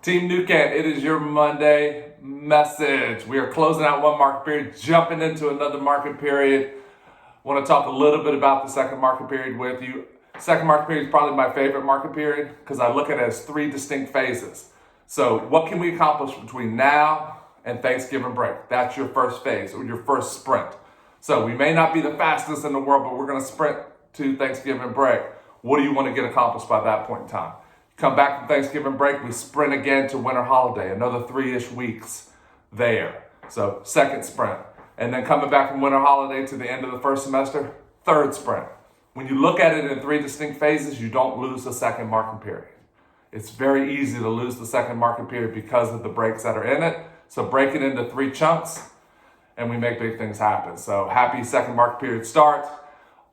Team New Kent, it is your Monday message. We are closing out one market period, jumping into another market period. I want to talk a little bit about the second market period with you. Second market period is probably my favorite market period because I look at it as three distinct phases. So what can we accomplish between now and Thanksgiving break? That's your first phase or your first sprint. So we may not be the fastest in the world, but we're going to sprint to Thanksgiving break. What do you want to get accomplished by that point in time? Come back from Thanksgiving break, we sprint again to winter holiday, another 3-ish weeks there. So second sprint. And then coming back from winter holiday to the end of the first semester, third sprint. When you look at it in three distinct phases, you don't lose the second market period. It's very easy to lose the second market period because of the breaks that are in it. So break it into three chunks and we make big things happen. So happy second market period start.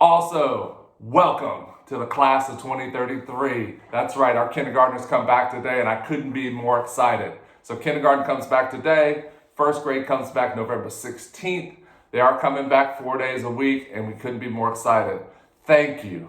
Also, welcome to the class of 2033. That's right, our kindergartners come back today and I couldn't be more excited. So kindergarten comes back today, first grade comes back November 16th. They are coming back 4 days a week and we couldn't be more excited. Thank you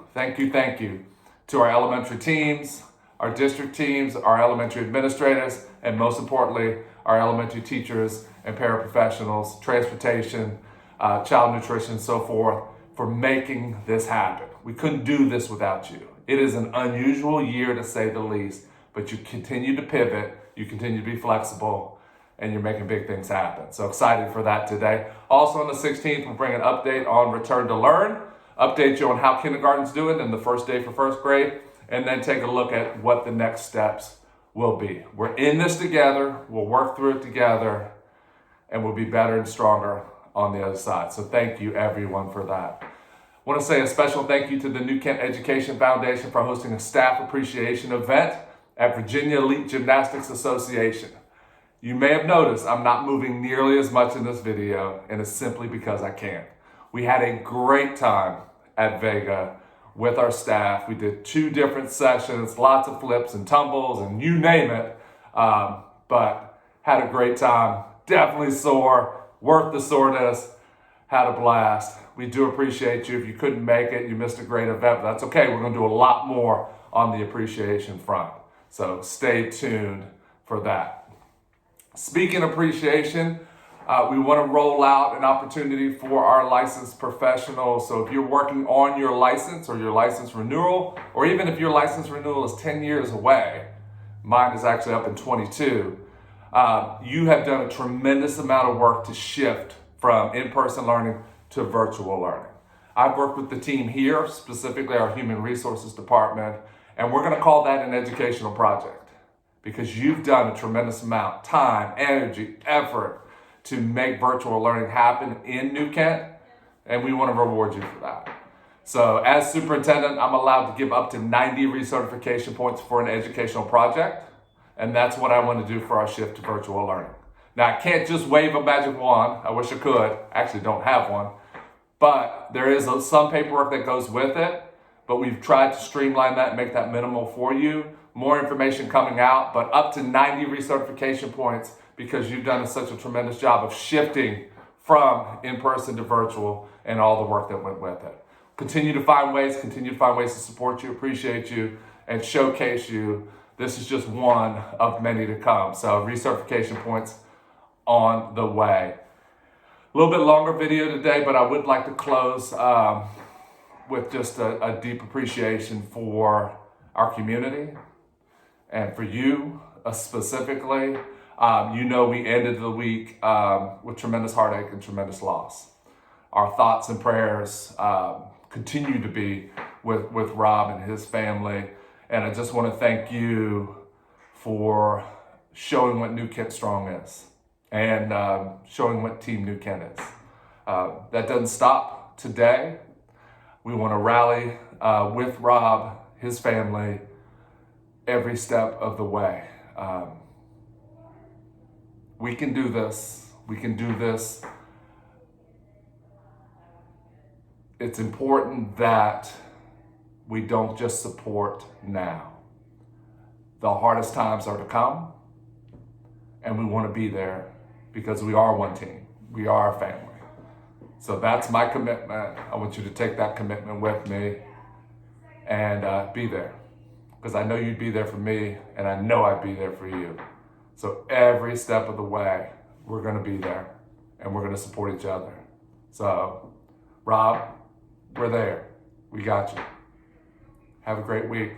to our elementary teams, our district teams, our elementary administrators, and most importantly, our elementary teachers and paraprofessionals, transportation, child nutrition, so forth, for making this happen. We couldn't do this without you. It is an unusual year to say the least, but you continue to pivot, you continue to be flexible, and you're making big things happen. So excited for that today. Also on the 16th, we'll bring an update on Return to Learn, update you on how kindergarten's doing and the first day for first grade, and then take a look at what the next steps will be. We're in this together, we'll work through it together, and we'll be better and stronger on the other side. So thank you everyone for that. I want to say a special thank you to the New Kent Education Foundation for hosting a staff appreciation event at Virginia Elite Gymnastics Association. You may have noticed I'm not moving nearly as much in this video, and it's simply because I can't. We had a great time at Vega with our staff. We did 2 different sessions, lots of flips and tumbles and you name it, but had a great time. Definitely sore, worth the soreness, had a blast. We do appreciate you. If you couldn't make it, you missed a great event, but that's okay. We're going to do a lot more on the appreciation front. So stay tuned for that. Speaking of appreciation, we want to roll out an opportunity for our licensed professionals. So if you're working on your license or your license renewal, or even if your license renewal is 10 years away, mine is actually up in 22, you have done a tremendous amount of work to shift from in-person learning to virtual learning. I've worked with the team here, specifically our Human Resources Department, and we're going to call that an educational project because you've done a tremendous amount, time, energy, effort to make virtual learning happen in New Kent, and we want to reward you for that. So as superintendent, I'm allowed to give up to 90 recertification points for an educational project, and that's what I want to do for our shift to virtual learning. Now, I can't just wave a magic wand. I wish I could. I actually don't have one. But there is some paperwork that goes with it, but we've tried to streamline that and make that minimal for you. More information coming out, but up to 90 recertification points because you've done such a tremendous job of shifting from in-person to virtual and all the work that went with it. Continue to find ways to support you, appreciate you, and showcase you. This is just one of many to come. So recertification points on the way. A little bit longer video today, but I would like to close with just a deep appreciation for our community and for you specifically. We ended the week with tremendous heartache and tremendous loss. Our thoughts and prayers continue to be with Rob and his family. And I just want to thank you for showing what New Kent Strong is and showing what Team New Kent is. That doesn't stop today. We want to rally with Rob, his family, every step of the way. We can do this. We can do this. It's important that we don't just support now. The hardest times are to come, and we want to be there because we are one team. We are a family. So that's my commitment. I want you to take that commitment with me and be there. because I know you'd be there for me, and I know I'd be there for you. So every step of the way, we're going to be there, and we're going to support each other. So, Rob, we're there. We got you. Have a great week.